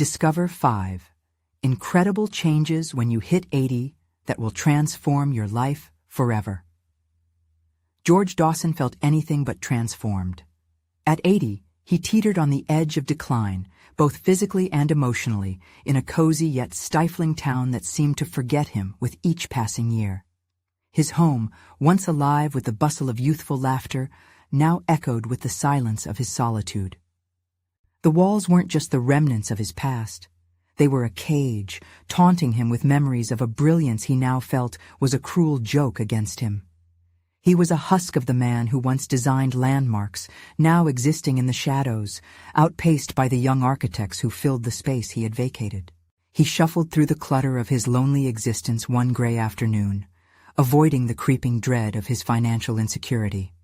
Discover 5 incredible changes when you hit 80 that will transform your life forever. George Dawson felt anything but transformed. At 80, he teetered on the edge of decline, both physically and emotionally, in a cozy yet stifling town that seemed to forget him with each passing year. His home, once alive with the bustle of youthful laughter, now echoed with the silence of his solitude. The walls weren't just the remnants of his past. They were a cage, taunting him with memories of a brilliance he now felt was a cruel joke against him. He was a husk of the man who once designed landmarks, now existing in the shadows, outpaced by the young architects who filled the space he had vacated. He shuffled through the clutter of his lonely existence one gray afternoon, avoiding the creeping dread of his financial insecurity.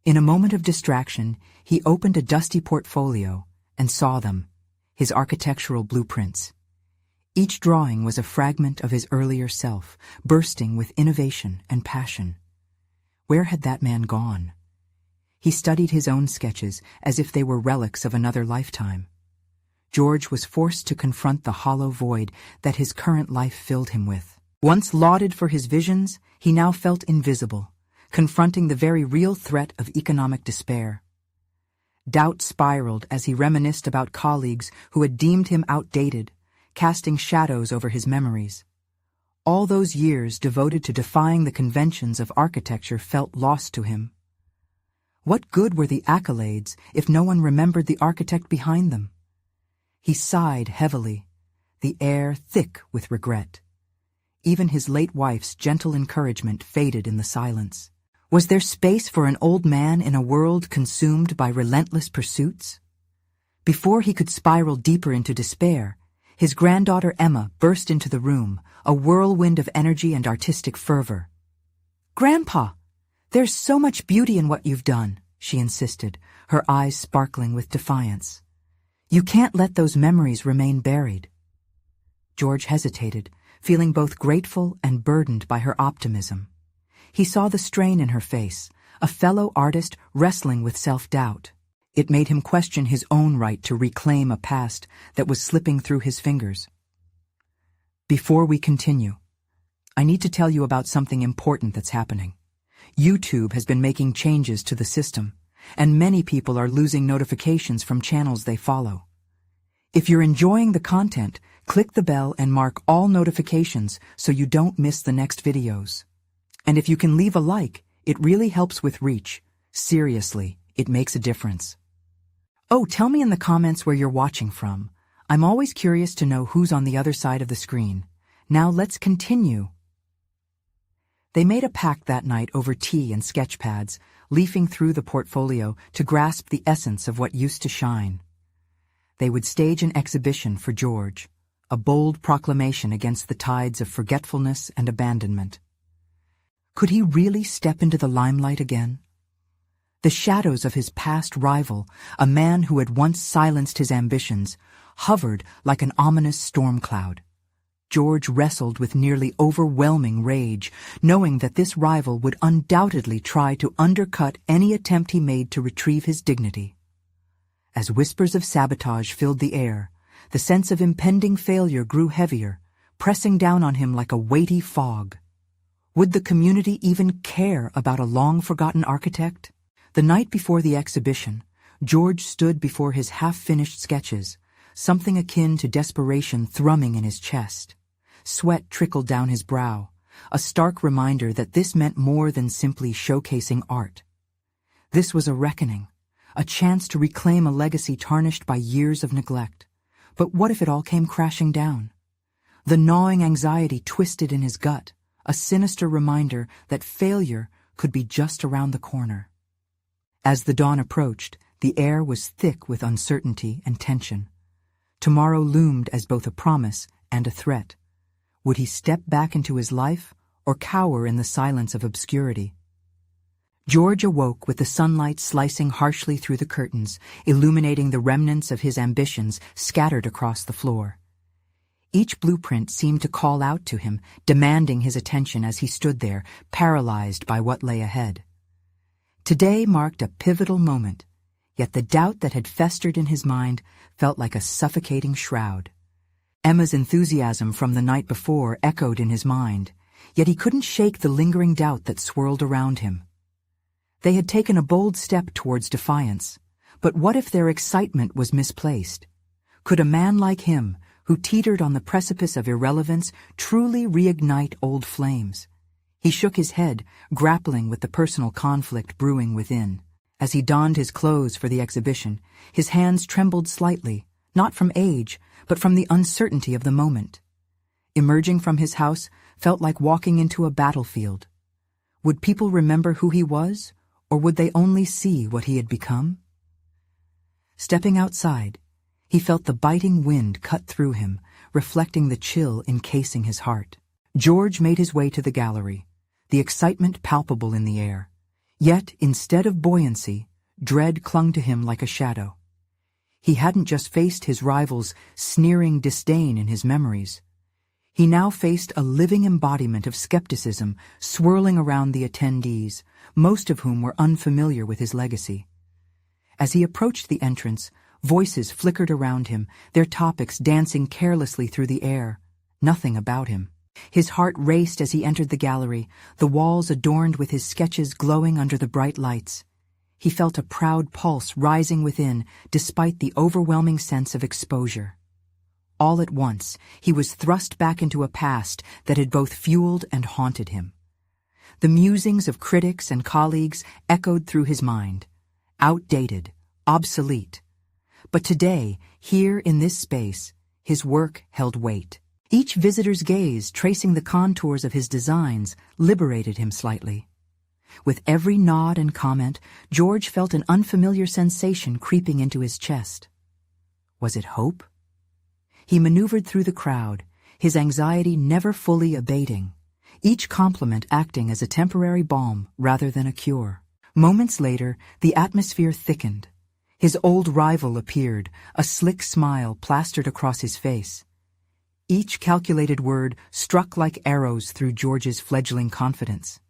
In a moment of distraction, he opened a dusty portfolio and saw them, his architectural blueprints. Each drawing was a fragment of his earlier self, bursting with innovation and passion. Where had that man gone? He studied his own sketches as if they were relics of another lifetime. George was forced to confront the hollow void that his current life filled him with. Once lauded for his visions, he now felt invisible, confronting the very real threat of economic despair. Doubt spiraled as he reminisced about colleagues who had deemed him outdated, casting shadows over his memories. All those years devoted to defying the conventions of architecture felt lost to him. What good were the accolades if no one remembered the architect behind them? He sighed heavily, the air thick with regret. Even his late wife's gentle encouragement faded in the silence. Was there space for an old man in a world consumed by relentless pursuits? Before he could spiral deeper into despair, his granddaughter Emma burst into the room, a whirlwind of energy and artistic fervor. "Grandpa, there's so much beauty in what you've done," she insisted, her eyes sparkling with defiance. "You can't let those memories remain buried." George hesitated, feeling both grateful and burdened by her optimism. He saw the strain in her face, a fellow artist wrestling with self-doubt. It made him question his own right to reclaim a past that was slipping through his fingers. "Before we continue, I need to tell you about something important that's happening. YouTube has been making changes to the system, and many people are losing notifications from channels they follow. If you're enjoying the content, click the bell and mark all notifications so you don't miss the next videos. And if you can leave a like, it really helps with reach. Seriously, it makes a difference. Oh, tell me in the comments where you're watching from. I'm always curious to know who's on the other side of the screen. Now let's continue." They made a pact that night over tea and sketch pads, leafing through the portfolio to grasp the essence of what used to shine. They would stage an exhibition for George, a bold proclamation against the tides of forgetfulness and abandonment. Could he really step into the limelight again? The shadows of his past rival, a man who had once silenced his ambitions, hovered like an ominous storm cloud. George wrestled with nearly overwhelming rage, knowing that this rival would undoubtedly try to undercut any attempt he made to retrieve his dignity. As whispers of sabotage filled the air, the sense of impending failure grew heavier, pressing down on him like a weighty fog. Would the community even care about a long-forgotten architect? The night before the exhibition, George stood before his half-finished sketches, something akin to desperation thrumming in his chest. Sweat trickled down his brow, a stark reminder that this meant more than simply showcasing art. This was a reckoning, a chance to reclaim a legacy tarnished by years of neglect. But what if it all came crashing down? The gnawing anxiety twisted in his gut, a sinister reminder that failure could be just around the corner. As the dawn approached, the air was thick with uncertainty and tension. Tomorrow loomed as both a promise and a threat. Would he step back into his life or cower in the silence of obscurity? George awoke with the sunlight slicing harshly through the curtains, illuminating the remnants of his ambitions scattered across the floor. Each blueprint seemed to call out to him, demanding his attention as he stood there, paralyzed by what lay ahead. Today marked a pivotal moment. Yet the doubt that had festered in his mind felt like a suffocating shroud. Emma's enthusiasm from the night before echoed in his mind, yet he couldn't shake the lingering doubt that swirled around him. They had taken a bold step towards defiance, but what if their excitement was misplaced? Could a man like him, who teetered on the precipice of irrelevance, truly reignite old flames? He shook his head, grappling with the personal conflict brewing within. As he donned his clothes for the exhibition, his hands trembled slightly, not from age, but from the uncertainty of the moment. Emerging from his house felt like walking into a battlefield. Would people remember who he was, or would they only see what he had become? Stepping outside, he felt the biting wind cut through him, reflecting the chill encasing his heart. George made his way to the gallery, the excitement palpable in the air. Yet, instead of buoyancy, dread clung to him like a shadow. He hadn't just faced his rival's sneering disdain in his memories. He now faced a living embodiment of skepticism swirling around the attendees, most of whom were unfamiliar with his legacy. As he approached the entrance, voices flickered around him, their topics dancing carelessly through the air. Nothing about him. His heart raced as he entered the gallery, the walls adorned with his sketches glowing under the bright lights. He felt a proud pulse rising within, despite the overwhelming sense of exposure. All at once, he was thrust back into a past that had both fueled and haunted him. The musings of critics and colleagues echoed through his mind. Outdated, obsolete. But today, here in this space, his work held weight. Each visitor's gaze, tracing the contours of his designs, liberated him slightly. With every nod and comment, George felt an unfamiliar sensation creeping into his chest. Was it hope? He maneuvered through the crowd, his anxiety never fully abating, each compliment acting as a temporary balm rather than a cure. Moments later, the atmosphere thickened. His old rival appeared, a slick smile plastered across his face. Each calculated word struck like arrows through George's fledgling confidence.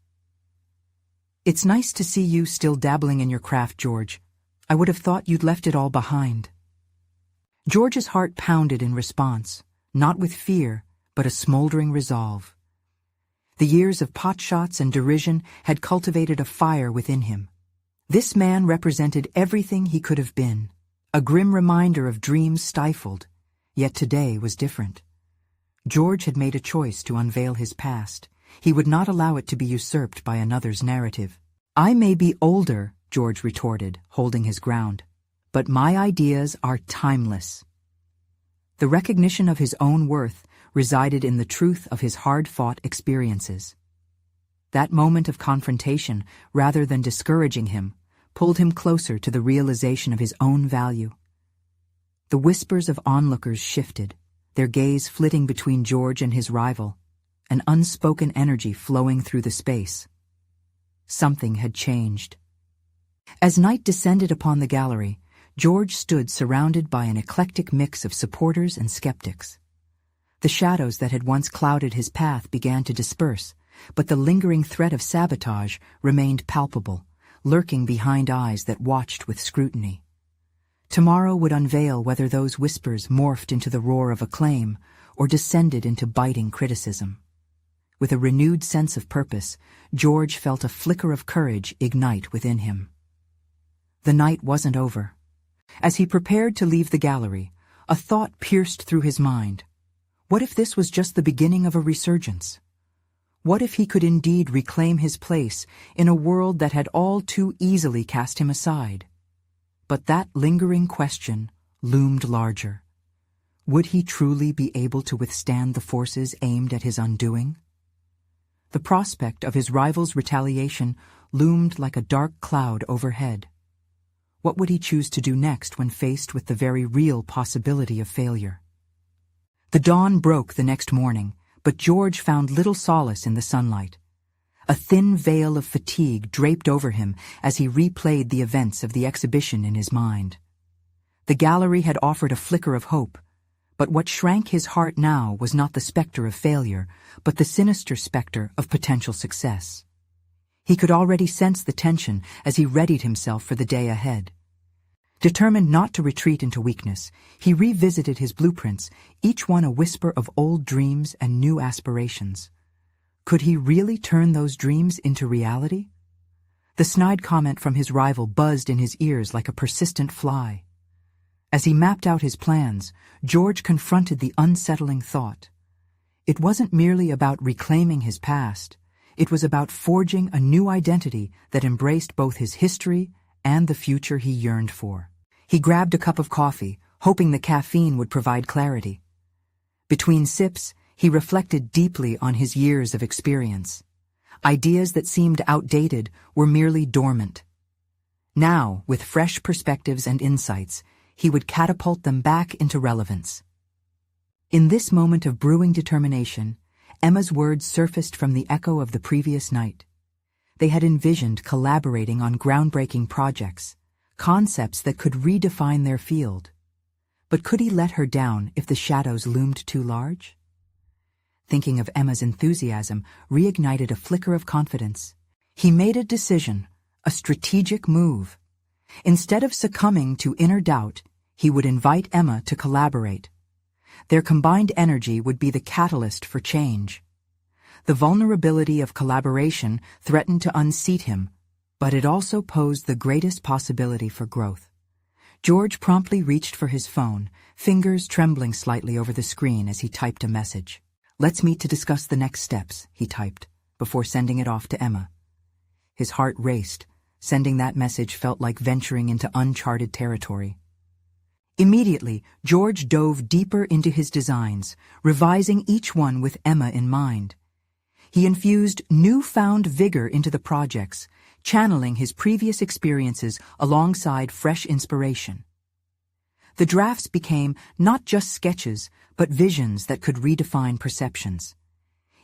"It's nice to see you still dabbling in your craft, George. I would have thought you'd left it all behind." George's heart pounded in response, not with fear, but a smoldering resolve. The years of potshots and derision had cultivated a fire within him. This man represented everything he could have been, a grim reminder of dreams stifled, yet today was different. George had made a choice to unveil his past. He would not allow it to be usurped by another's narrative. "I may be older," George retorted, holding his ground, "but my ideas are timeless." The recognition of his own worth resided in the truth of his hard-fought experiences. That moment of confrontation, rather than discouraging him, pulled him closer to the realization of his own value. The whispers of onlookers shifted, their gaze flitting between George and his rival, an unspoken energy flowing through the space. Something had changed. As night descended upon the gallery, George stood surrounded by an eclectic mix of supporters and skeptics. The shadows that had once clouded his path began to disperse, but the lingering threat of sabotage remained palpable, lurking behind eyes that watched with scrutiny. Tomorrow would unveil whether those whispers morphed into the roar of acclaim or descended into biting criticism. With a renewed sense of purpose, George felt a flicker of courage ignite within him. The night wasn't over. As he prepared to leave the gallery, a thought pierced through his mind. What if this was just the beginning of a resurgence? What if he could indeed reclaim his place in a world that had all too easily cast him aside? But that lingering question loomed larger. Would he truly be able to withstand the forces aimed at his undoing? The prospect of his rival's retaliation loomed like a dark cloud overhead. What would he choose to do next when faced with the very real possibility of failure? The dawn broke the next morning, but George found little solace in the sunlight. A thin veil of fatigue draped over him as he replayed the events of the exhibition in his mind. The gallery had offered a flicker of hope, but what shrank his heart now was not the specter of failure, but the sinister specter of potential success. He could already sense the tension as he readied himself for the day ahead. Determined not to retreat into weakness, he revisited his blueprints, each one a whisper of old dreams and new aspirations. Could he really turn those dreams into reality? The snide comment from his rival buzzed in his ears like a persistent fly. As he mapped out his plans, George confronted the unsettling thought. It wasn't merely about reclaiming his past, it was about forging a new identity that embraced both his history and the future he yearned for. He grabbed a cup of coffee, hoping the caffeine would provide clarity. Between sips, he reflected deeply on his years of experience. Ideas that seemed outdated were merely dormant. Now, with fresh perspectives and insights, he would catapult them back into relevance. In this moment of brewing determination, Emma's words surfaced from the echo of the previous night. They had envisioned collaborating on groundbreaking projects, concepts that could redefine their field. But could he let her down if the shadows loomed too large? Thinking of Emma's enthusiasm reignited a flicker of confidence. He made a decision, a strategic move. Instead of succumbing to inner doubt, he would invite Emma to collaborate. Their combined energy would be the catalyst for change. The vulnerability of collaboration threatened to unseat him, but it also posed the greatest possibility for growth. George promptly reached for his phone, fingers trembling slightly over the screen as he typed a message. "Let's meet to discuss the next steps," he typed, before sending it off to Emma. His heart raced. Sending that message felt like venturing into uncharted territory. Immediately, George dove deeper into his designs, revising each one with Emma in mind. He infused newfound vigor into the projects, channeling his previous experiences alongside fresh inspiration. The drafts became not just sketches, but visions that could redefine perceptions.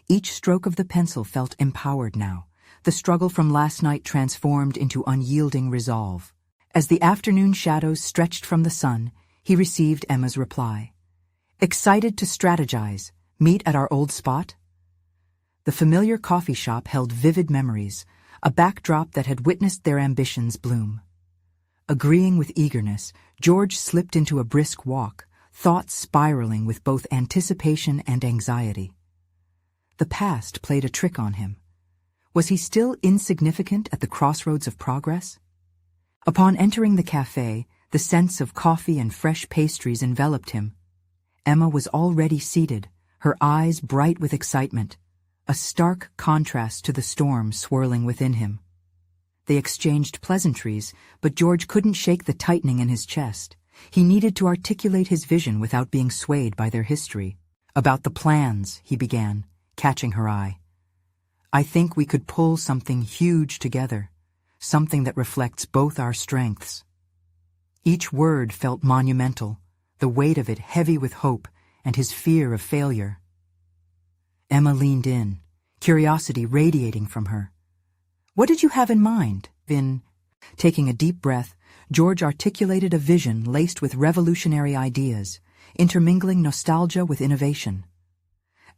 Each stroke of the pencil felt empowered now. The struggle from last night transformed into unyielding resolve. As the afternoon shadows stretched from the sun, he received Emma's reply. "Excited to strategize. Meet at our old spot?" The familiar coffee shop held vivid memories, a backdrop that had witnessed their ambitions bloom. Agreeing with eagerness, George slipped into a brisk walk, thoughts spiraling with both anticipation and anxiety. The past played a trick on him. Was he still insignificant at the crossroads of progress? Upon entering the cafe, the sense of coffee and fresh pastries enveloped him. Emma was already seated, her eyes bright with excitement, a stark contrast to the storm swirling within him. They exchanged pleasantries, but George couldn't shake the tightening in his chest. He needed to articulate his vision without being swayed by their history. "About the plans," he began, catching her eye. "I think we could pull something huge together, something that reflects both our strengths." Each word felt monumental, the weight of it heavy with hope and his fear of failure. Emma leaned in, curiosity radiating from her. "What did you have in mind, Vin?" Taking a deep breath, George articulated a vision laced with revolutionary ideas, intermingling nostalgia with innovation.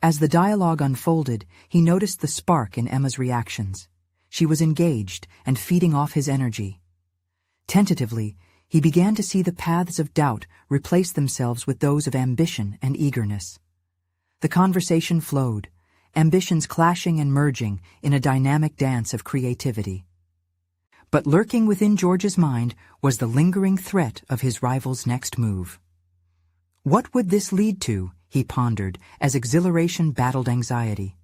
As the dialogue unfolded, he noticed the spark in Emma's reactions. She was engaged and feeding off his energy. Tentatively, he began to see the paths of doubt replace themselves with those of ambition and eagerness. The conversation flowed, ambitions clashing and merging in a dynamic dance of creativity. But lurking within George's mind was the lingering threat of his rival's next move. What would this lead to? He pondered, as exhilaration battled anxiety.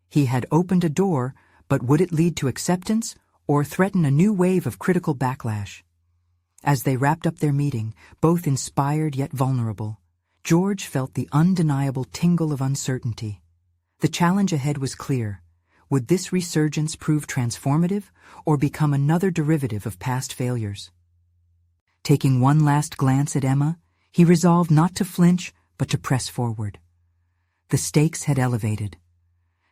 He had opened a door, but would it lead to acceptance or threaten a new wave of critical backlash? As they wrapped up their meeting, both inspired yet vulnerable, George felt the undeniable tingle of uncertainty. The challenge ahead was clear. Would this resurgence prove transformative or become another derivative of past failures? Taking one last glance at Emma, he resolved not to flinch but to press forward. The stakes had elevated.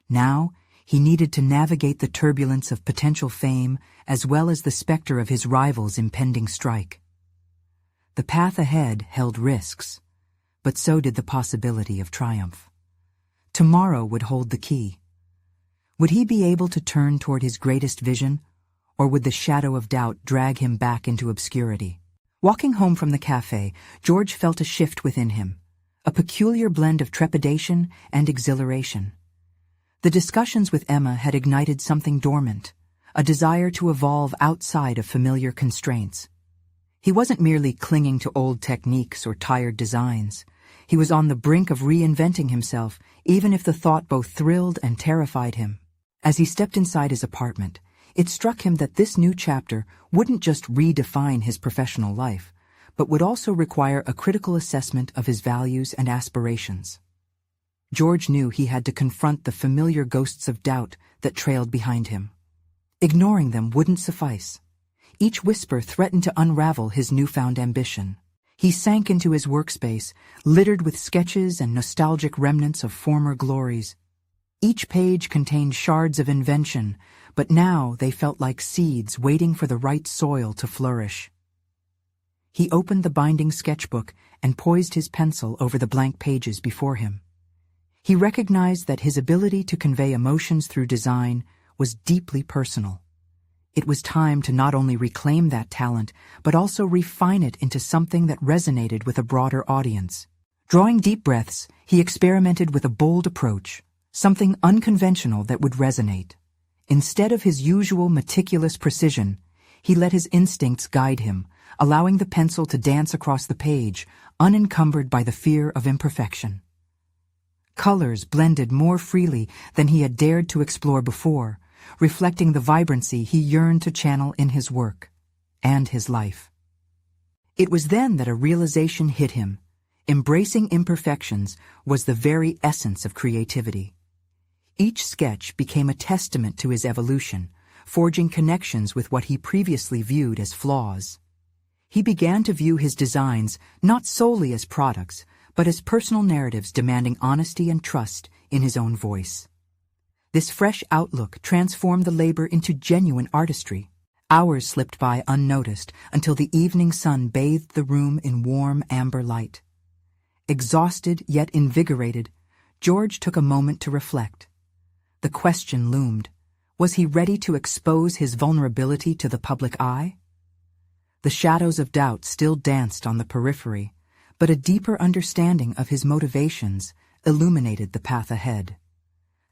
Now, he needed to navigate the turbulence of potential fame as well as the specter of his rival's impending strike. The path ahead held risks, but so did the possibility of triumph. Tomorrow would hold the key. Would he be able to turn toward his greatest vision, or would the shadow of doubt drag him back into obscurity? Walking home from the cafe, George felt a shift within him, a peculiar blend of trepidation and exhilaration. The discussions with Emma had ignited something dormant, a desire to evolve outside of familiar constraints. He wasn't merely clinging to old techniques or tired designs. He was on the brink of reinventing himself, even if the thought both thrilled and terrified him. As he stepped inside his apartment, it struck him that this new chapter wouldn't just redefine his professional life, but would also require a critical assessment of his values and aspirations. George knew he had to confront the familiar ghosts of doubt that trailed behind him. Ignoring them wouldn't suffice. Each whisper threatened to unravel his newfound ambition. He sank into his workspace, littered with sketches and nostalgic remnants of former glories. Each page contained shards of invention, but now they felt like seeds waiting for the right soil to flourish. He opened the binding sketchbook and poised his pencil over the blank pages before him. He recognized that his ability to convey emotions through design was deeply personal. It was time to not only reclaim that talent, but also refine it into something that resonated with a broader audience. Drawing deep breaths, he experimented with a bold approach, something unconventional that would resonate. Instead of his usual meticulous precision, he let his instincts guide him, allowing the pencil to dance across the page, unencumbered by the fear of imperfection. Colors blended more freely than he had dared to explore before, reflecting the vibrancy he yearned to channel in his work and his life. It was then that a realization hit him. Embracing imperfections was the very essence of creativity. Each sketch became a testament to his evolution, forging connections with what he previously viewed as flaws. He began to view his designs not solely as products, but as personal narratives demanding honesty and trust in his own voice. This fresh outlook transformed the labor into genuine artistry. Hours slipped by unnoticed until the evening sun bathed the room in warm amber light. Exhausted yet invigorated, George took a moment to reflect. The question loomed: was he ready to expose his vulnerability to the public eye? The shadows of doubt still danced on the periphery, but a deeper understanding of his motivations illuminated the path ahead.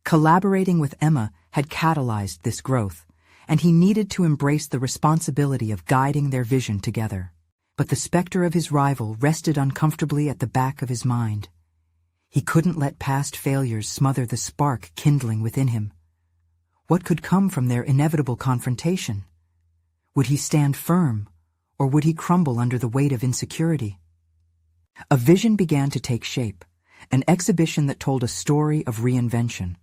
Collaborating with Emma had catalyzed this growth, and he needed to embrace the responsibility of guiding their vision together. But the specter of his rival rested uncomfortably at the back of his mind. He couldn't let past failures smother the spark kindling within him. What could come from their inevitable confrontation? Would he stand firm, or would he crumble under the weight of insecurity? A vision began to take shape, an exhibition that told a story of reinvention.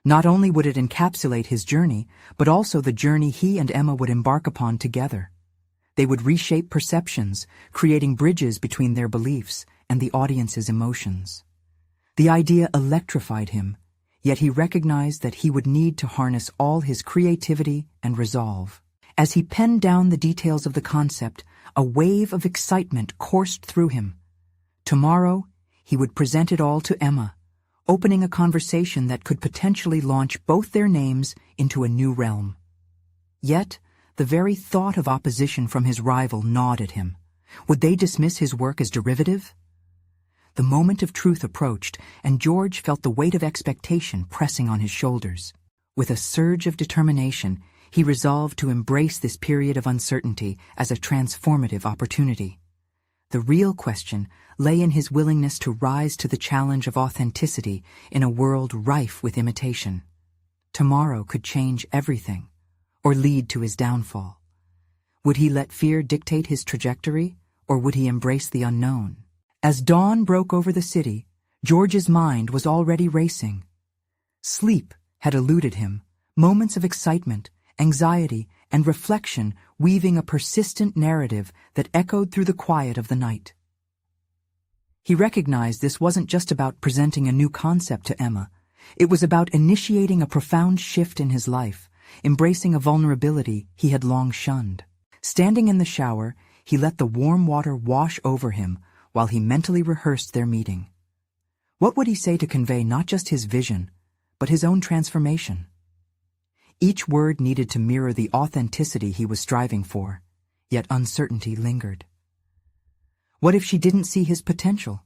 Not only would it encapsulate his journey, but also the journey he and Emma would embark upon together. They would reshape perceptions, creating bridges between their beliefs and the audience's emotions. The idea electrified him, yet he recognized that he would need to harness all his creativity and resolve. As he penned down the details of the concept, a wave of excitement coursed through him. Tomorrow, he would present it all to Emma, opening a conversation that could potentially launch both their names into a new realm. Yet, the very thought of opposition from his rival gnawed at him. Would they dismiss his work as derivative? The moment of truth approached, and George felt the weight of expectation pressing on his shoulders. With a surge of determination, he resolved to embrace this period of uncertainty as a transformative opportunity. The real question lay in his willingness to rise to the challenge of authenticity in a world rife with imitation. Tomorrow could change everything, or lead to his downfall. Would he let fear dictate his trajectory, or would he embrace the unknown? As dawn broke over the city, George's mind was already racing. Sleep had eluded him, moments of excitement, anxiety, and reflection weaving a persistent narrative that echoed through the quiet of the night. He recognized this wasn't just about presenting a new concept to Emma. It was about initiating a profound shift in his life, embracing a vulnerability he had long shunned. Standing in the shower, he let the warm water wash over him while he mentally rehearsed their meeting. What would he say to convey not just his vision, but his own transformation? Each word needed to mirror the authenticity he was striving for, yet uncertainty lingered. What if she didn't see his potential?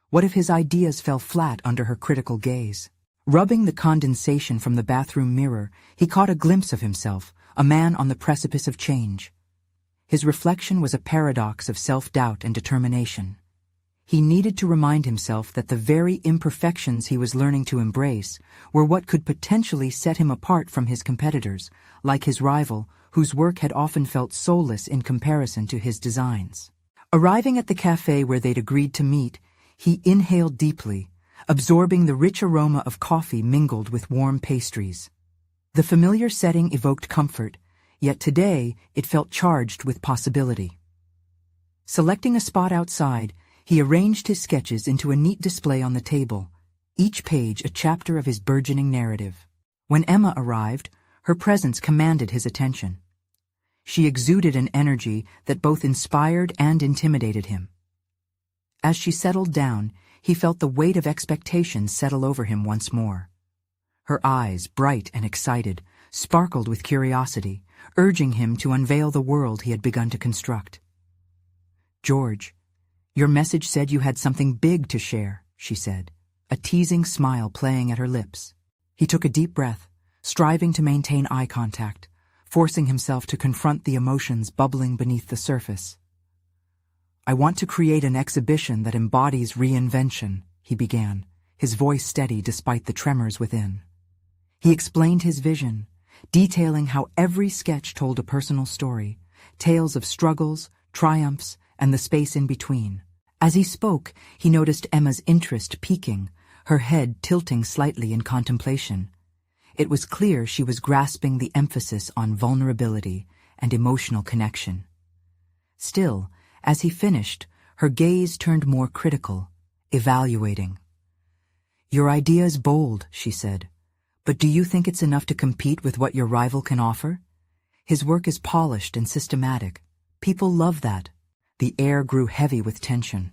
What if his ideas fell flat under her critical gaze? Rubbing the condensation from the bathroom mirror, he caught a glimpse of himself, a man on the precipice of change. His reflection was a paradox of self-doubt and determination. He needed to remind himself that the very imperfections he was learning to embrace were what could potentially set him apart from his competitors, like his rival, whose work had often felt soulless in comparison to his designs. Arriving at the cafe where they'd agreed to meet, he inhaled deeply, absorbing the rich aroma of coffee mingled with warm pastries. The familiar setting evoked comfort, yet today it felt charged with possibility. Selecting a spot outside, he arranged his sketches into a neat display on the table, each page a chapter of his burgeoning narrative. When Emma arrived, her presence commanded his attention. She exuded an energy that both inspired and intimidated him. As she settled down, he felt the weight of expectation settle over him once more. Her eyes, bright and excited, sparkled with curiosity, urging him to unveil the world he had begun to construct. "George, your message said you had something big to share," she said, a teasing smile playing at her lips. He took a deep breath, striving to maintain eye contact, forcing himself to confront the emotions bubbling beneath the surface. "I want to create an exhibition that embodies reinvention," he began, his voice steady despite the tremors within. He explained his vision, detailing how every sketch told a personal story, tales of struggles, triumphs, and the space in between. As he spoke, he noticed Emma's interest peaking, her head tilting slightly in contemplation. It was clear she was grasping the emphasis on vulnerability and emotional connection. Still, as he finished, her gaze turned more critical, evaluating. "Your idea is bold," she said, "but do you think it's enough to compete with what your rival can offer? His work is polished and systematic. People love that." The air grew heavy with tension.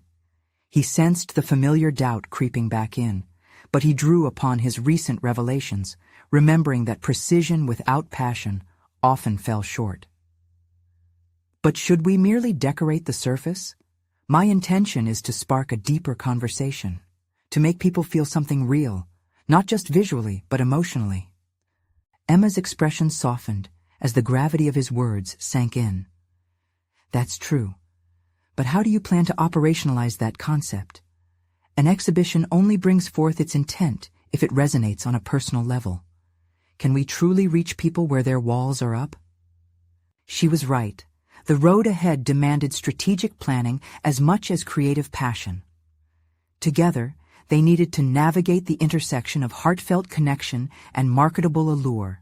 He sensed the familiar doubt creeping back in, but he drew upon his recent revelations, remembering that precision without passion often fell short. "But should we merely decorate the surface? My intention is to spark a deeper conversation, to make people feel something real, not just visually, but emotionally." Emma's expression softened as the gravity of his words sank in. "That's true. But how do you plan to operationalize that concept? An exhibition only brings forth its intent if it resonates on a personal level. Can we truly reach people where their walls are up?" She was right. The road ahead demanded strategic planning as much as creative passion. Together, they needed to navigate the intersection of heartfelt connection and marketable allure.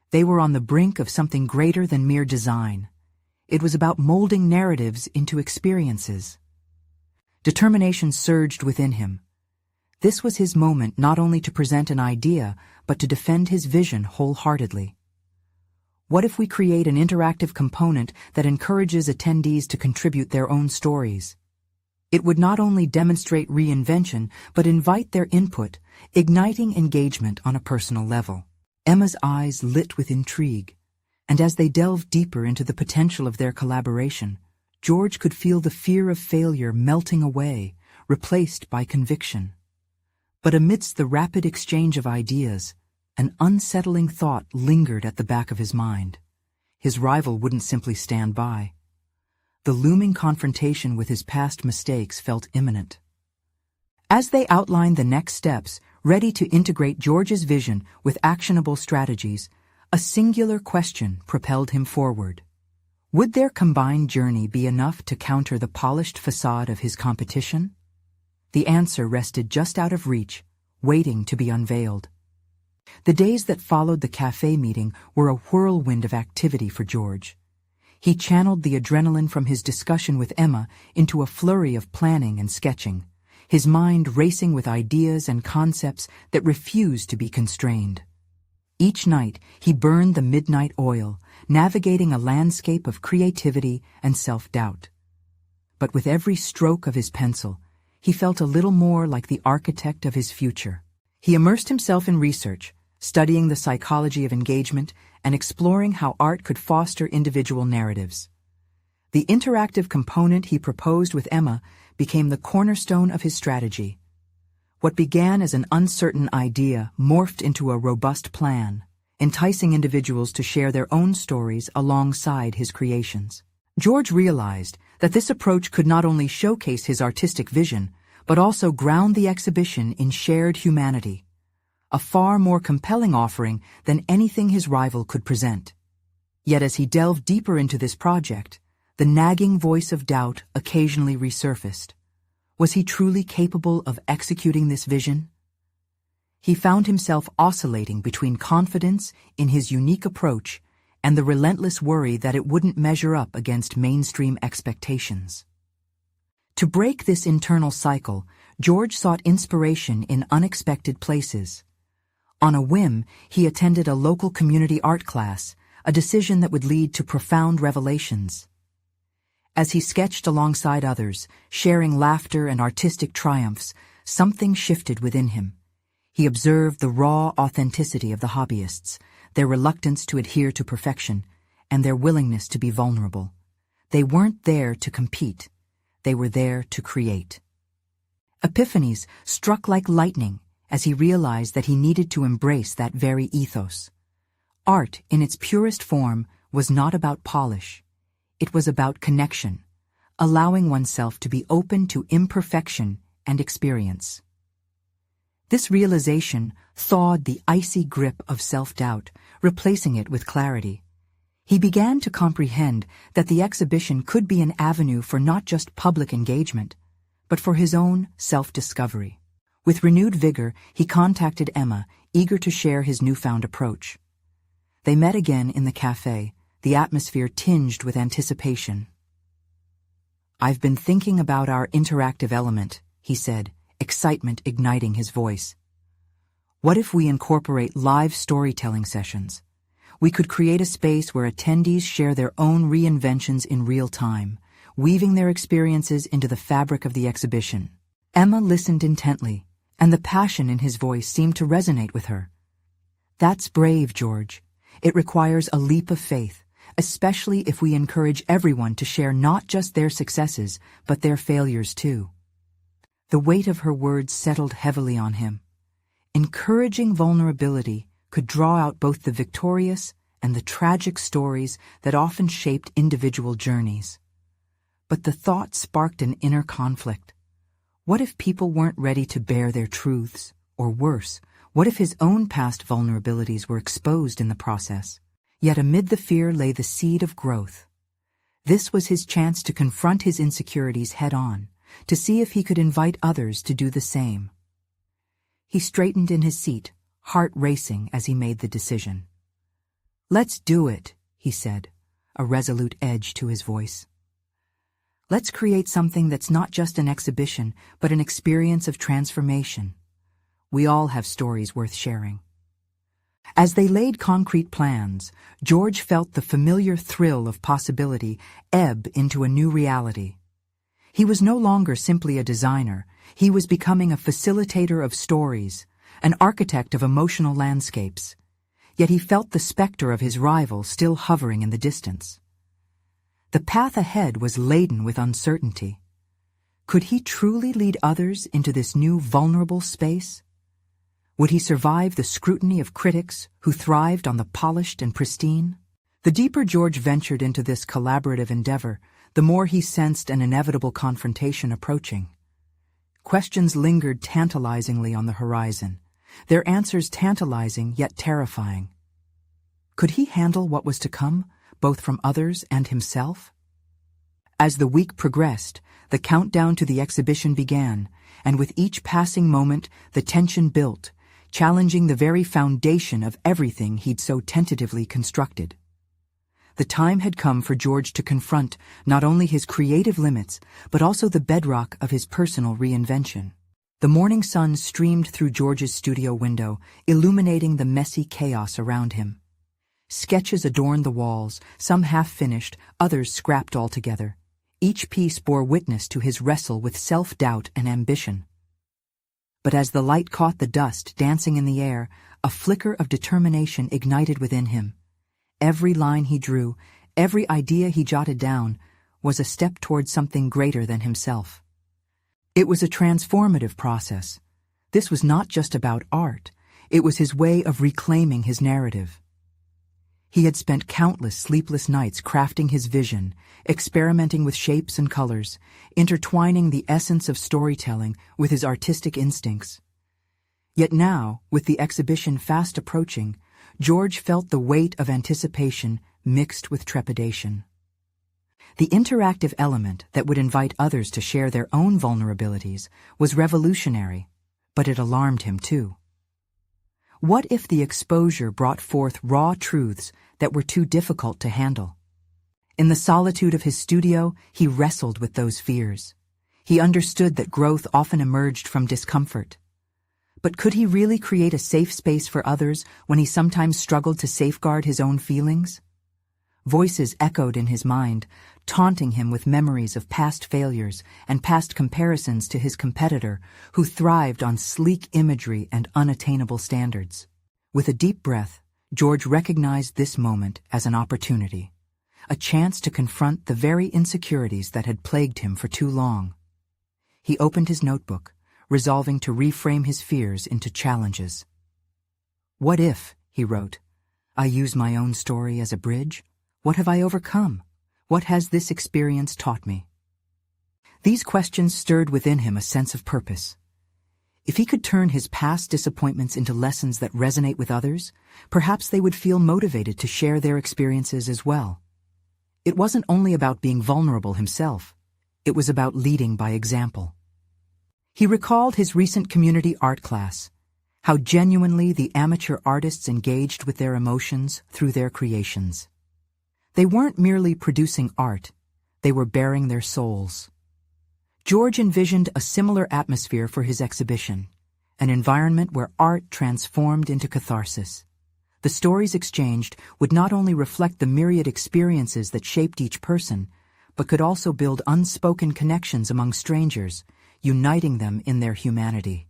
They were on the brink of something greater than mere design. It was about molding narratives into experiences. Determination surged within him. This was his moment not only to present an idea, but to defend his vision wholeheartedly. What if we create an interactive component that encourages attendees to contribute their own stories? It would not only demonstrate reinvention, but invite their input, igniting engagement on a personal level. Emma's eyes lit with intrigue, and as they delved deeper into the potential of their collaboration, George could feel the fear of failure melting away, replaced by conviction. But amidst the rapid exchange of ideas, an unsettling thought lingered at the back of his mind. His rival wouldn't simply stand by. The looming confrontation with his past mistakes felt imminent. As they outlined the next steps, ready to integrate George's vision with actionable strategies, a singular question propelled him forward. Would their combined journey be enough to counter the polished facade of his competition? The answer rested just out of reach, waiting to be unveiled. The days that followed the cafe meeting were a whirlwind of activity for George. He channeled the adrenaline from his discussion with Emma into a flurry of planning and sketching, his mind racing with ideas and concepts that refused to be constrained. Each night, he burned the midnight oil, navigating a landscape of creativity and self-doubt. But with every stroke of his pencil, he felt a little more like the architect of his future. He immersed himself in research, studying the psychology of engagement and exploring how art could foster individual narratives. The interactive component he proposed with Emma became the cornerstone of his strategy. What began as an uncertain idea morphed into a robust plan, enticing individuals to share their own stories alongside his creations. George realized that this approach could not only showcase his artistic vision, but also ground the exhibition in shared humanity, a far more compelling offering than anything his rival could present. Yet as he delved deeper into this project, the nagging voice of doubt occasionally resurfaced. Was he truly capable of executing this vision? He found himself oscillating between confidence in his unique approach and the relentless worry that it wouldn't measure up against mainstream expectations. To break this internal cycle, George sought inspiration in unexpected places. On a whim, he attended a local community art class, a decision that would lead to profound revelations. As he sketched alongside others, sharing laughter and artistic triumphs, something shifted within him. He observed the raw authenticity of the hobbyists, their reluctance to adhere to perfection, and their willingness to be vulnerable. They weren't there to compete. They were there to create. Epiphanies struck like lightning as he realized that he needed to embrace that very ethos. Art, in its purest form, was not about polish. It was about connection, allowing oneself to be open to imperfection and experience. This realization thawed the icy grip of self-doubt, replacing it with clarity. He began to comprehend that the exhibition could be an avenue for not just public engagement, but for his own self-discovery. With renewed vigor, he contacted Emma, eager to share his newfound approach. They met again in the cafe, the atmosphere tinged with anticipation. "I've been thinking about our interactive element," he said, excitement igniting his voice. "What if we incorporate live storytelling sessions? We could create a space where attendees share their own reinventions in real time, weaving their experiences into the fabric of the exhibition." Emma listened intently, and the passion in his voice seemed to resonate with her. "That's brave, George. It requires a leap of faith, especially if we encourage everyone to share not just their successes, but their failures too." The weight of her words settled heavily on him. Encouraging vulnerability could draw out both the victorious and the tragic stories that often shaped individual journeys. But the thought sparked an inner conflict. What if people weren't ready to bear their truths? Or worse, what if his own past vulnerabilities were exposed in the process? Yet amid the fear lay the seed of growth. This was his chance to confront his insecurities head-on, to see if he could invite others to do the same. He straightened in his seat, heart racing as he made the decision. "Let's do it," he said, a resolute edge to his voice. "Let's create something that's not just an exhibition, but an experience of transformation. We all have stories worth sharing." As they laid concrete plans, George felt the familiar thrill of possibility ebb into a new reality. He was no longer simply a designer, he was becoming a facilitator of stories, an architect of emotional landscapes. Yet he felt the specter of his rival still hovering in the distance. The path ahead was laden with uncertainty. Could he truly lead others into this new vulnerable space? Would he survive the scrutiny of critics who thrived on the polished and pristine? The deeper George ventured into this collaborative endeavor, the more he sensed an inevitable confrontation approaching. Questions lingered tantalizingly on the horizon, their answers tantalizing yet terrifying. Could he handle what was to come, both from others and himself? As the week progressed, the countdown to the exhibition began, and with each passing moment, the tension built, challenging the very foundation of everything he'd so tentatively constructed. The time had come for George to confront not only his creative limits, but also the bedrock of his personal reinvention. The morning sun streamed through George's studio window, illuminating the messy chaos around him. Sketches adorned the walls, some half-finished, others scrapped altogether. Each piece bore witness to his wrestle with self-doubt and ambition. But as the light caught the dust dancing in the air, a flicker of determination ignited within him. Every line he drew, every idea he jotted down, was a step toward something greater than himself. It was a transformative process. This was not just about art, it was his way of reclaiming his narrative. He had spent countless sleepless nights crafting his vision, experimenting with shapes and colors, intertwining the essence of storytelling with his artistic instincts. Yet now, with the exhibition fast approaching, George felt the weight of anticipation mixed with trepidation. The interactive element that would invite others to share their own vulnerabilities was revolutionary, but it alarmed him too. What if the exposure brought forth raw truths that were too difficult to handle? In the solitude of his studio, he wrestled with those fears. He understood that growth often emerged from discomfort. But could he really create a safe space for others when he sometimes struggled to safeguard his own feelings? Voices echoed in his mind, taunting him with memories of past failures and past comparisons to his competitor, who thrived on sleek imagery and unattainable standards. With a deep breath, George recognized this moment as an opportunity, a chance to confront the very insecurities that had plagued him for too long. He opened his notebook, resolving to reframe his fears into challenges. "What if," he wrote, "I use my own story as a bridge? What have I overcome? What has this experience taught me?" These questions stirred within him a sense of purpose. If he could turn his past disappointments into lessons that resonate with others, perhaps they would feel motivated to share their experiences as well. It wasn't only about being vulnerable himself, it was about leading by example. He recalled his recent community art class, how genuinely the amateur artists engaged with their emotions through their creations. They weren't merely producing art, they were bearing their souls. George envisioned a similar atmosphere for his exhibition, an environment where art transformed into catharsis. The stories exchanged would not only reflect the myriad experiences that shaped each person, but could also build unspoken connections among strangers, uniting them in their humanity.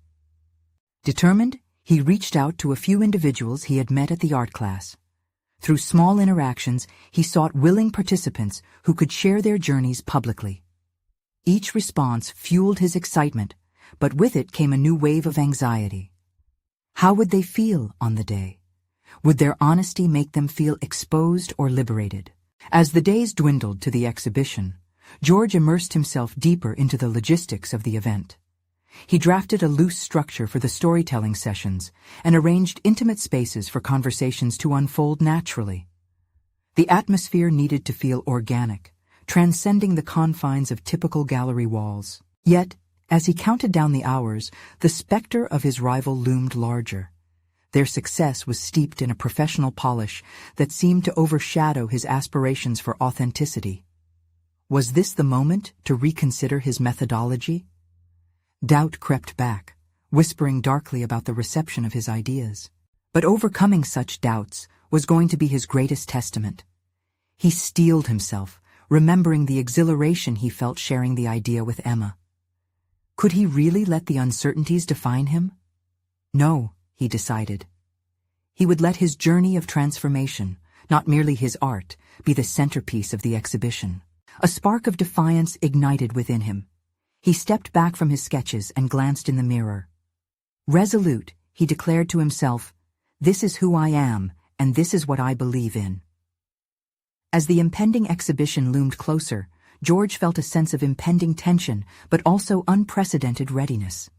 Determined, he reached out to a few individuals he had met at the art class. Through small interactions, he sought willing participants who could share their journeys publicly. Each response fueled his excitement, but with it came a new wave of anxiety. How would they feel on the day? Would their honesty make them feel exposed or liberated? As the days dwindled to the exhibition, George immersed himself deeper into the logistics of the event. He drafted a loose structure for the storytelling sessions and arranged intimate spaces for conversations to unfold naturally. The atmosphere needed to feel organic, transcending the confines of typical gallery walls. Yet, as he counted down the hours, the specter of his rival loomed larger. Their success was steeped in a professional polish that seemed to overshadow his aspirations for authenticity. Was this the moment to reconsider his methodology? Doubt crept back, whispering darkly about the reception of his ideas. But overcoming such doubts was going to be his greatest testament. He steeled himself, remembering the exhilaration he felt sharing the idea with Emma. Could he really let the uncertainties define him? No, he decided. He would let his journey of transformation, not merely his art, be the centerpiece of the exhibition. A spark of defiance ignited within him. He stepped back from his sketches and glanced in the mirror. Resolute, he declared to himself, "This is who I am, and this is what I believe in." As the impending exhibition loomed closer, George felt a sense of impending tension, but also unprecedented readiness.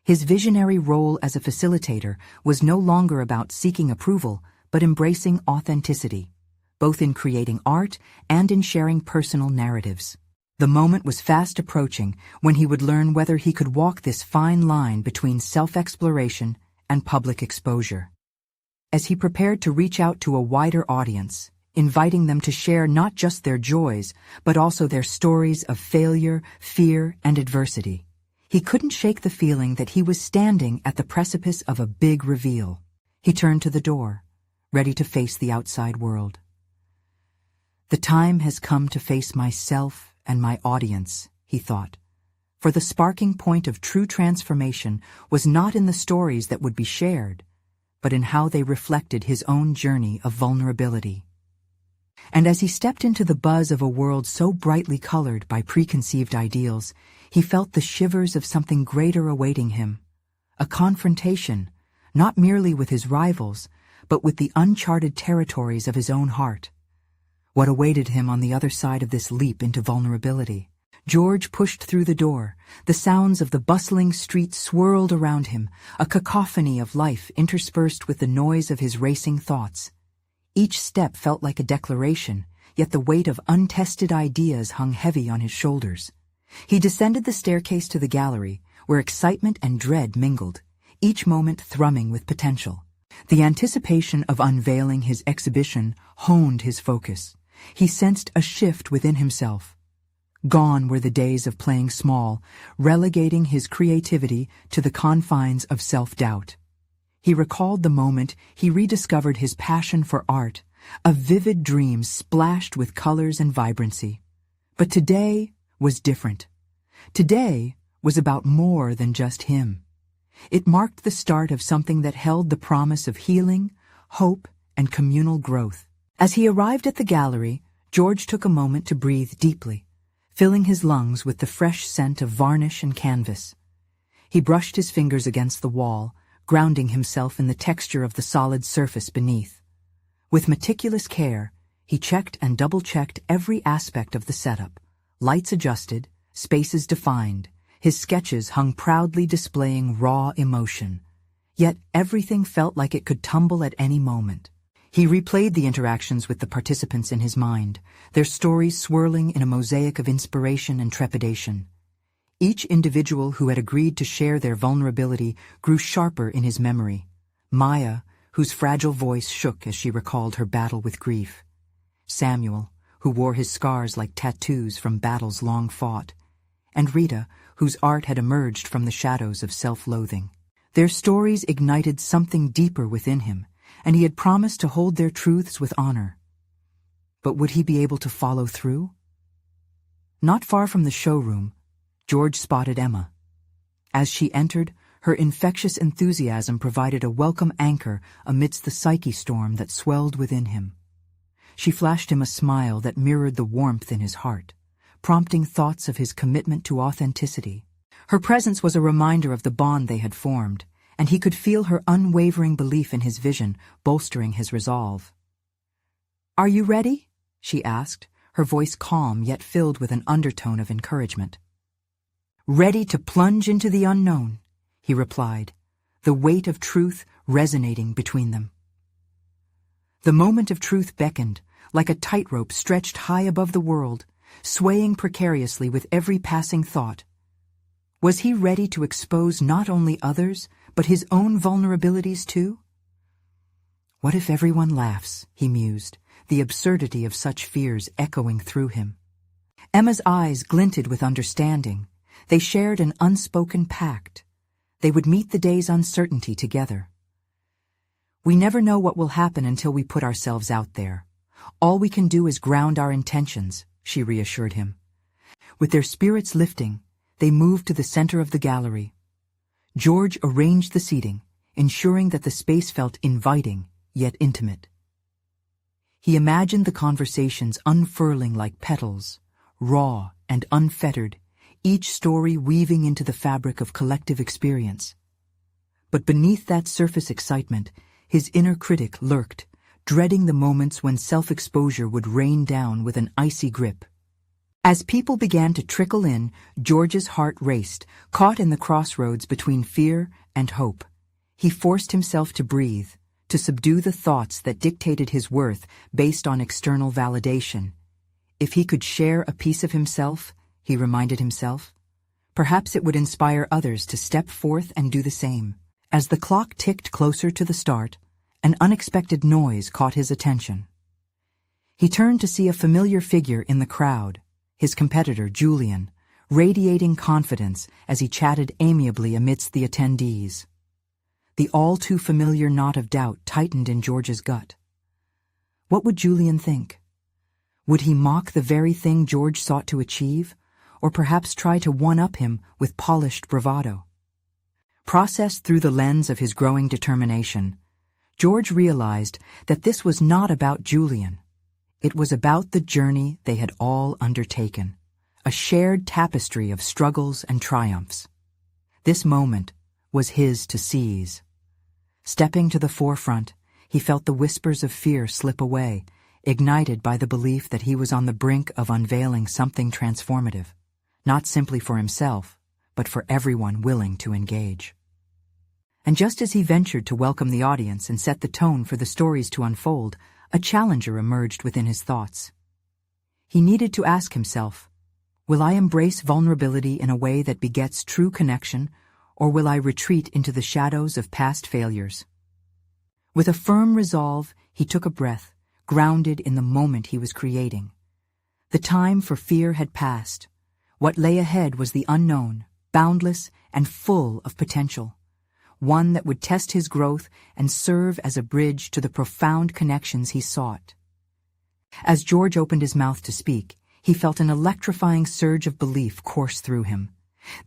His visionary role as a facilitator was no longer about seeking approval, but embracing authenticity, both in creating art and in sharing personal narratives. The moment was fast approaching when he would learn whether he could walk this fine line between self-exploration and public exposure. As he prepared to reach out to a wider audience, inviting them to share not just their joys, but also their stories of failure, fear, and adversity, he couldn't shake the feeling that he was standing at the precipice of a big reveal. He turned to the door, ready to face the outside world. The time has come to face myself and my audience, he thought, for the sparking point of true transformation was not in the stories that would be shared, but in how they reflected his own journey of vulnerability. And as he stepped into the buzz of a world so brightly colored by preconceived ideals, he felt the shivers of something greater awaiting him. A confrontation, not merely with his rivals, but with the uncharted territories of his own heart. What awaited him on the other side of this leap into vulnerability? George pushed through the door. The sounds of the bustling street swirled around him, a cacophony of life interspersed with the noise of his racing thoughts. Each step felt like a declaration, yet the weight of untested ideas hung heavy on his shoulders. He descended the staircase to the gallery, where excitement and dread mingled, each moment thrumming with potential. The anticipation of unveiling his exhibition honed his focus. He sensed a shift within himself. Gone were the days of playing small, relegating his creativity to the confines of self-doubt. He recalled the moment he rediscovered his passion for art, a vivid dream splashed with colors and vibrancy. But today was different. Today was about more than just him. It marked the start of something that held the promise of healing, hope, and communal growth. As he arrived at the gallery, George took a moment to breathe deeply, filling his lungs with the fresh scent of varnish and canvas. He brushed his fingers against the wall, grounding himself in the texture of the solid surface beneath. With meticulous care, he checked and double-checked every aspect of the setup, lights adjusted, spaces defined. His sketches hung proudly displaying raw emotion. Yet everything felt like it could tumble at any moment. He replayed the interactions with the participants in his mind, their stories swirling in a mosaic of inspiration and trepidation. Each individual who had agreed to share their vulnerability grew sharper in his memory. Maya, whose fragile voice shook as she recalled her battle with grief. Samuel, who wore his scars like tattoos from battles long fought. And Rita, whose art had emerged from the shadows of self-loathing. Their stories ignited something deeper within him, and he had promised to hold their truths with honor. But would he be able to follow through? Not far from the showroom, George spotted Emma. As she entered, her infectious enthusiasm provided a welcome anchor amidst the psyche storm that swelled within him. She flashed him a smile that mirrored the warmth in his heart, prompting thoughts of his commitment to authenticity. Her presence was a reminder of the bond they had formed, and he could feel her unwavering belief in his vision, bolstering his resolve. "Are you ready?" she asked, her voice calm yet filled with an undertone of encouragement. "Ready to plunge into the unknown," he replied, the weight of truth resonating between them. The moment of truth beckoned, like a tightrope stretched high above the world, swaying precariously with every passing thought. Was he ready to expose not only others, but his own vulnerabilities too? What if everyone laughs, he mused, the absurdity of such fears echoing through him. Emma's eyes glinted with understanding. They shared an unspoken pact. They would meet the day's uncertainty together. "We never know what will happen until we put ourselves out there. All we can do is ground our intentions," she reassured him. With their spirits lifting, they moved to the center of the gallery. George arranged the seating, ensuring that the space felt inviting, yet intimate. He imagined the conversations unfurling like petals, raw and unfettered, each story weaving into the fabric of collective experience. But beneath that surface excitement, his inner critic lurked, dreading the moments when self-exposure would rain down with an icy grip. As people began to trickle in, George's heart raced, caught in the crossroads between fear and hope. He forced himself to breathe, to subdue the thoughts that dictated his worth based on external validation. If he could share a piece of himself, he reminded himself, perhaps it would inspire others to step forth and do the same. As the clock ticked closer to the start, an unexpected noise caught his attention. He turned to see a familiar figure in the crowd, his competitor Julian, radiating confidence as he chatted amiably amidst the attendees. The all-too-familiar knot of doubt tightened in George's gut. What would Julian think? Would he mock the very thing George sought to achieve, or perhaps try to one-up him with polished bravado? Processed through the lens of his growing determination, George realized that this was not about Julian. It was about the journey they had all undertaken, a shared tapestry of struggles and triumphs. This moment was his to seize. Stepping to the forefront, he felt the whispers of fear slip away, ignited by the belief that he was on the brink of unveiling something transformative, not simply for himself, but for everyone willing to engage. And just as he ventured to welcome the audience and set the tone for the stories to unfold, a challenger emerged within his thoughts. He needed to ask himself, will I embrace vulnerability in a way that begets true connection, or will I retreat into the shadows of past failures? With a firm resolve, he took a breath, grounded in the moment he was creating. The time for fear had passed. What lay ahead was the unknown, boundless and full of potential, one that would test his growth and serve as a bridge to the profound connections he sought. As George opened his mouth to speak, he felt an electrifying surge of belief course through him.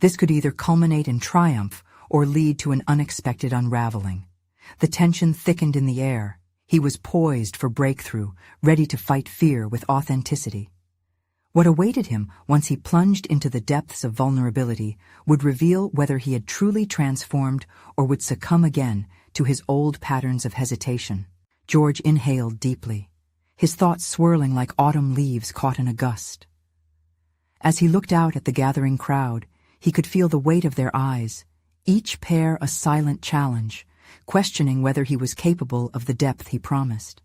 This could either culminate in triumph or lead to an unexpected unraveling. The tension thickened in the air. He was poised for breakthrough, ready to fight fear with authenticity. What awaited him once he plunged into the depths of vulnerability would reveal whether he had truly transformed or would succumb again to his old patterns of hesitation. George inhaled deeply, his thoughts swirling like autumn leaves caught in a gust. As he looked out at the gathering crowd, he could feel the weight of their eyes, each pair a silent challenge, questioning whether he was capable of the depth he promised.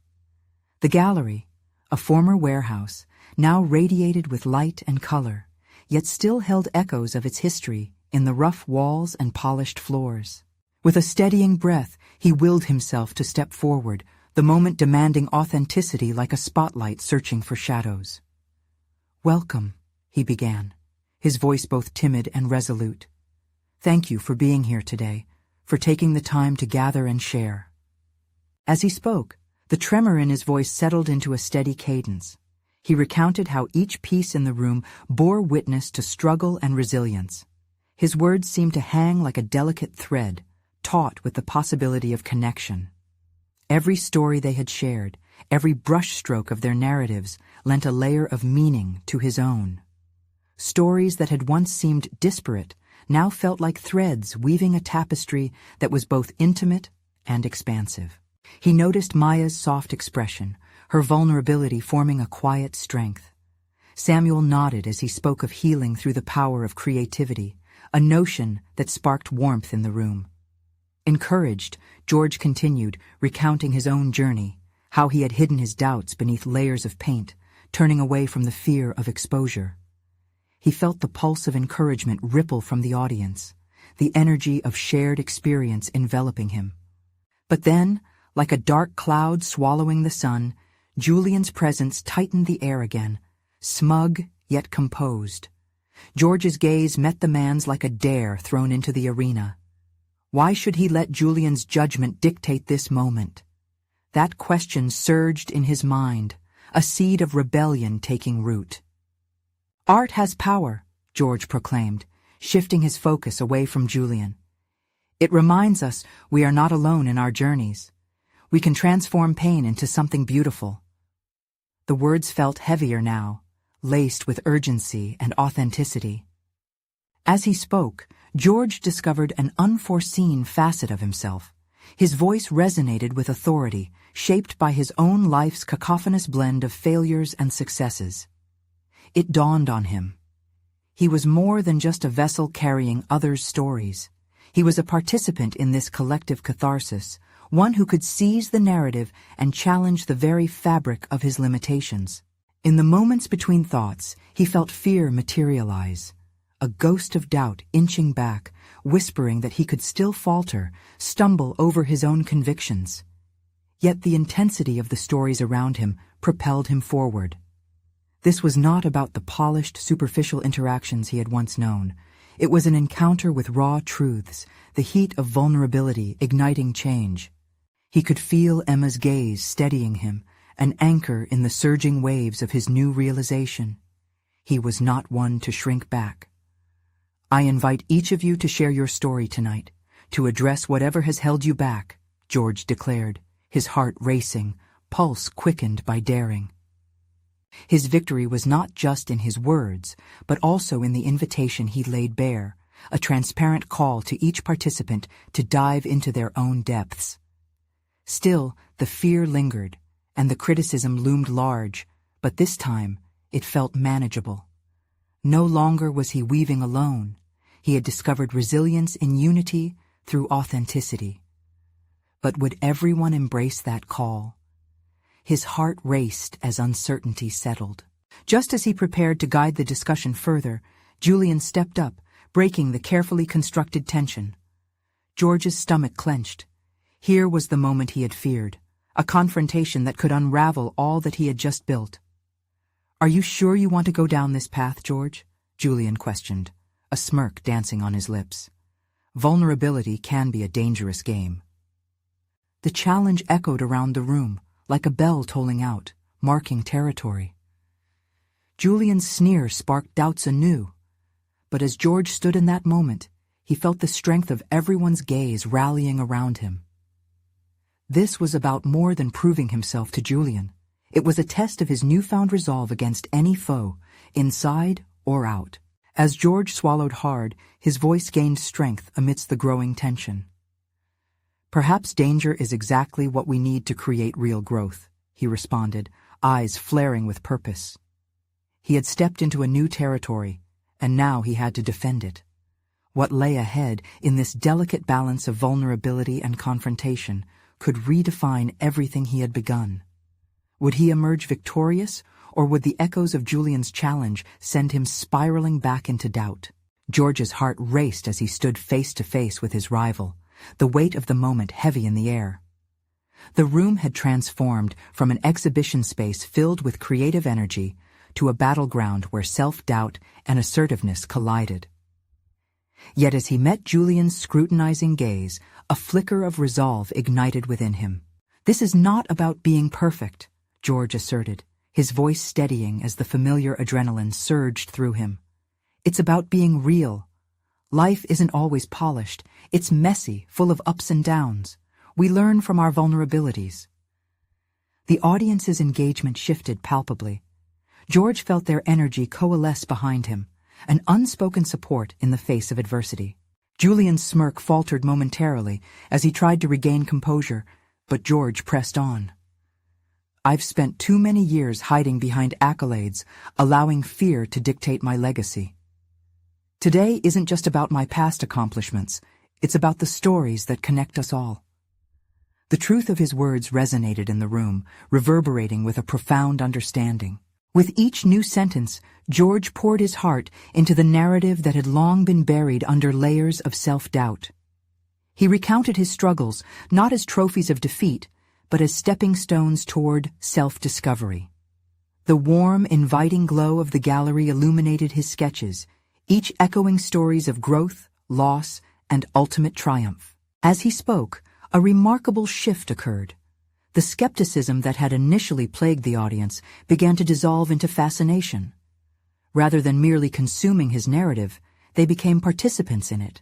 The gallery, a former warehouse, now radiated with light and color, yet still held echoes of its history in the rough walls and polished floors. With a steadying breath, he willed himself to step forward, the moment demanding authenticity like a spotlight searching for shadows. "Welcome," he began, his voice both timid and resolute. "Thank you for being here today, for taking the time to gather and share." As he spoke, the tremor in his voice settled into a steady cadence. He recounted how each piece in the room bore witness to struggle and resilience. His words seemed to hang like a delicate thread, taut with the possibility of connection. Every story they had shared, every brushstroke of their narratives, lent a layer of meaning to his own. Stories that had once seemed disparate now felt like threads weaving a tapestry that was both intimate and expansive. He noticed Maya's soft expression, her vulnerability forming a quiet strength. Samuel nodded as he spoke of healing through the power of creativity, a notion that sparked warmth in the room. Encouraged, George continued, recounting his own journey, how he had hidden his doubts beneath layers of paint, turning away from the fear of exposure. He felt the pulse of encouragement ripple from the audience, the energy of shared experience enveloping him. But then, like a dark cloud swallowing the sun, Julian's presence tightened the air again, smug yet composed. George's gaze met the man's like a dare thrown into the arena. Why should he let Julian's judgment dictate this moment? That question surged in his mind, a seed of rebellion taking root. "Art has power," George proclaimed, shifting his focus away from Julian. "It reminds us we are not alone in our journeys. We can transform pain into something beautiful." The words felt heavier now, laced with urgency and authenticity. As he spoke, George discovered an unforeseen facet of himself. His voice resonated with authority, shaped by his own life's cacophonous blend of failures and successes. It dawned on him. He was more than just a vessel carrying others' stories. He was a participant in this collective catharsis, one who could seize the narrative and challenge the very fabric of his limitations. In the moments between thoughts, he felt fear materialize, a ghost of doubt inching back, whispering that he could still falter, stumble over his own convictions. Yet the intensity of the stories around him propelled him forward. This was not about the polished, superficial interactions he had once known. It was an encounter with raw truths, the heat of vulnerability igniting change. He could feel Emma's gaze steadying him, an anchor in the surging waves of his new realization. He was not one to shrink back. "I invite each of you to share your story tonight, to address whatever has held you back," George declared, his heart racing, pulse quickened by daring. His victory was not just in his words, but also in the invitation he laid bare, a transparent call to each participant to dive into their own depths. Still, the fear lingered, and the criticism loomed large, but this time it felt manageable. No longer was he weaving alone. He had discovered resilience in unity through authenticity. But would everyone embrace that call? His heart raced as uncertainty settled. Just as he prepared to guide the discussion further, Julian stepped up, breaking the carefully constructed tension. George's stomach clenched. Here was the moment he had feared, a confrontation that could unravel all that he had just built. "Are you sure you want to go down this path, George?" Julian questioned, a smirk dancing on his lips. Vulnerability can be a dangerous game. The challenge echoed around the room, like a bell tolling out, marking territory. Julian's sneer sparked doubts anew, but as George stood in that moment, he felt the strength of everyone's gaze rallying around him. This was about more than proving himself to Julian. It was a test of his newfound resolve against any foe, inside or out. As George swallowed hard, his voice gained strength amidst the growing tension. "Perhaps danger is exactly what we need to create real growth," he responded, eyes flaring with purpose. He had stepped into a new territory, and now he had to defend it. What lay ahead in this delicate balance of vulnerability and confrontation could redefine everything he had begun. Would he emerge victorious, or would the echoes of Julian's challenge send him spiraling back into doubt? George's heart raced as he stood face to face with his rival, the weight of the moment heavy in the air. The room had transformed from an exhibition space filled with creative energy to a battleground where self-doubt and assertiveness collided. Yet as he met Julian's scrutinizing gaze, a flicker of resolve ignited within him. "This is not about being perfect," George asserted, his voice steadying as the familiar adrenaline surged through him. "It's about being real. Life isn't always polished. It's messy, full of ups and downs. We learn from our vulnerabilities." The audience's engagement shifted palpably. George felt their energy coalesce behind him, an unspoken support in the face of adversity. Julian's smirk faltered momentarily as he tried to regain composure, but George pressed on. "I've spent too many years hiding behind accolades, allowing fear to dictate my legacy. Today isn't just about my past accomplishments, it's about the stories that connect us all." The truth of his words resonated in the room, reverberating with a profound understanding. With each new sentence, George poured his heart into the narrative that had long been buried under layers of self-doubt. He recounted his struggles, not as trophies of defeat, but as stepping stones toward self-discovery. The warm, inviting glow of the gallery illuminated his sketches, each echoing stories of growth, loss, and ultimate triumph. As he spoke, a remarkable shift occurred. The skepticism that had initially plagued the audience began to dissolve into fascination. Rather than merely consuming his narrative, they became participants in it.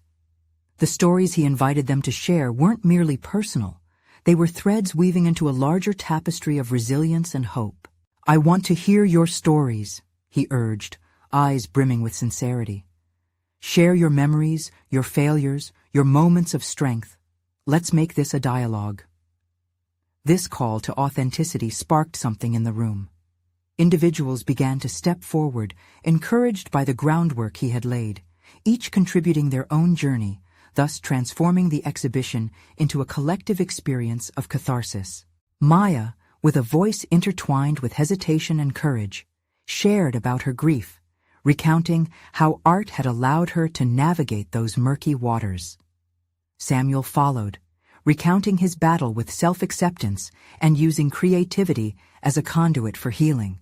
The stories he invited them to share weren't merely personal. They were threads weaving into a larger tapestry of resilience and hope. "I want to hear your stories," he urged, eyes brimming with sincerity. "Share your memories, your failures, your moments of strength. Let's make this a dialogue." This call to authenticity sparked something in the room. Individuals began to step forward, encouraged by the groundwork he had laid, each contributing their own journey, thus transforming the exhibition into a collective experience of catharsis. Maya, with a voice intertwined with hesitation and courage, shared about her grief, recounting how art had allowed her to navigate those murky waters. Samuel followed, recounting his battle with self-acceptance and using creativity as a conduit for healing.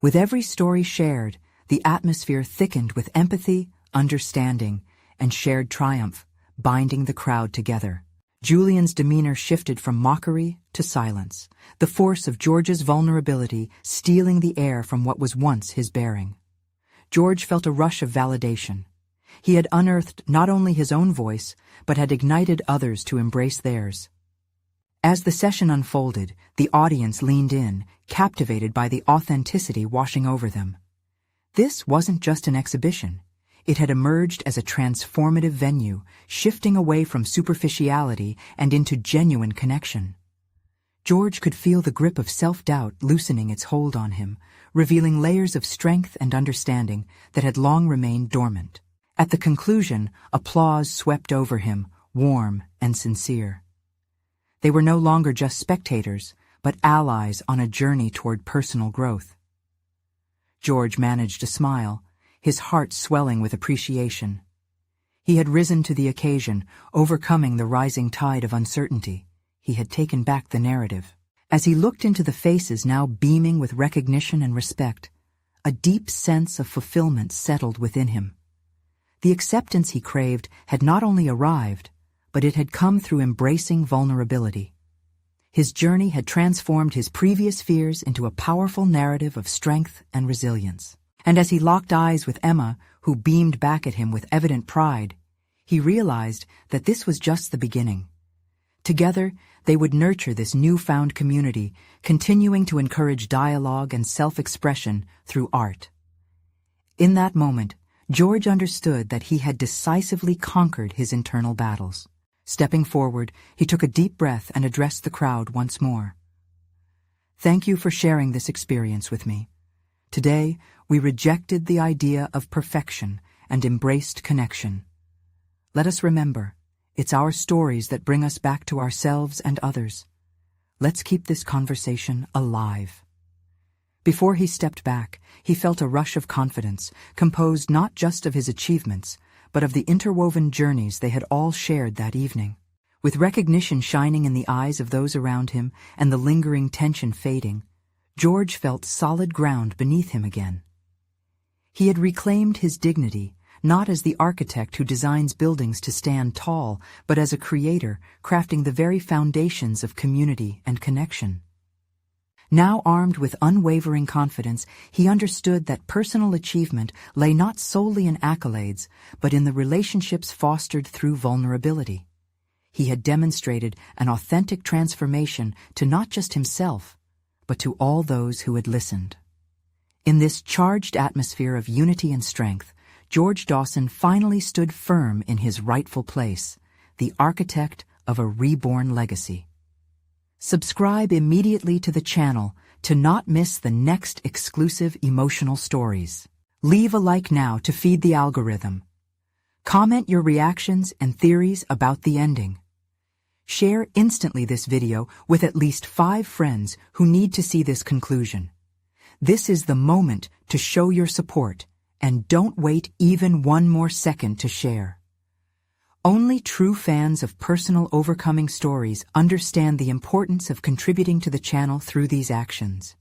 With every story shared, the atmosphere thickened with empathy, understanding, and shared triumph, binding the crowd together. Julian's demeanor shifted from mockery to silence, the force of George's vulnerability stealing the air from what was once his bearing. George felt a rush of validation. He had unearthed not only his own voice, but had ignited others to embrace theirs. As the session unfolded, the audience leaned in, captivated by the authenticity washing over them. This wasn't just an exhibition. It had emerged as a transformative venue, shifting away from superficiality and into genuine connection. George could feel the grip of self-doubt loosening its hold on him, revealing layers of strength and understanding that had long remained dormant. At the conclusion, applause swept over him, warm and sincere. They were no longer just spectators, but allies on a journey toward personal growth. George managed a smile, his heart swelling with appreciation. He had risen to the occasion, overcoming the rising tide of uncertainty. He had taken back the narrative. As he looked into the faces now beaming with recognition and respect, a deep sense of fulfillment settled within him. The acceptance he craved had not only arrived, but it had come through embracing vulnerability. His journey had transformed his previous fears into a powerful narrative of strength and resilience. And as he locked eyes with Emma, who beamed back at him with evident pride, he realized that this was just the beginning. Together, they would nurture this newfound community, continuing to encourage dialogue and self-expression through art. In that moment, George understood that he had decisively conquered his internal battles. Stepping forward, he took a deep breath and addressed the crowd once more. "Thank you for sharing this experience with me. Today, we rejected the idea of perfection and embraced connection. Let us remember, it's our stories that bring us back to ourselves and others. Let's keep this conversation alive." Before he stepped back, he felt a rush of confidence, composed not just of his achievements, but of the interwoven journeys they had all shared that evening. With recognition shining in the eyes of those around him and the lingering tension fading, George felt solid ground beneath him again. He had reclaimed his dignity, not as the architect who designs buildings to stand tall, but as a creator crafting the very foundations of community and connection. Now armed with unwavering confidence, he understood that personal achievement lay not solely in accolades, but in the relationships fostered through vulnerability. He had demonstrated an authentic transformation to not just himself, but to all those who had listened. In this charged atmosphere of unity and strength, George Dawson finally stood firm in his rightful place, the architect of a reborn legacy. Subscribe immediately to the channel to not miss the next exclusive emotional stories. Leave a like now to feed the algorithm. Comment your reactions and theories about the ending. Share instantly this video with at least 5 friends who need to see this conclusion. This is the moment to show your support, and don't wait even one more second to share. Only true fans of personal overcoming stories understand the importance of contributing to the channel through these actions.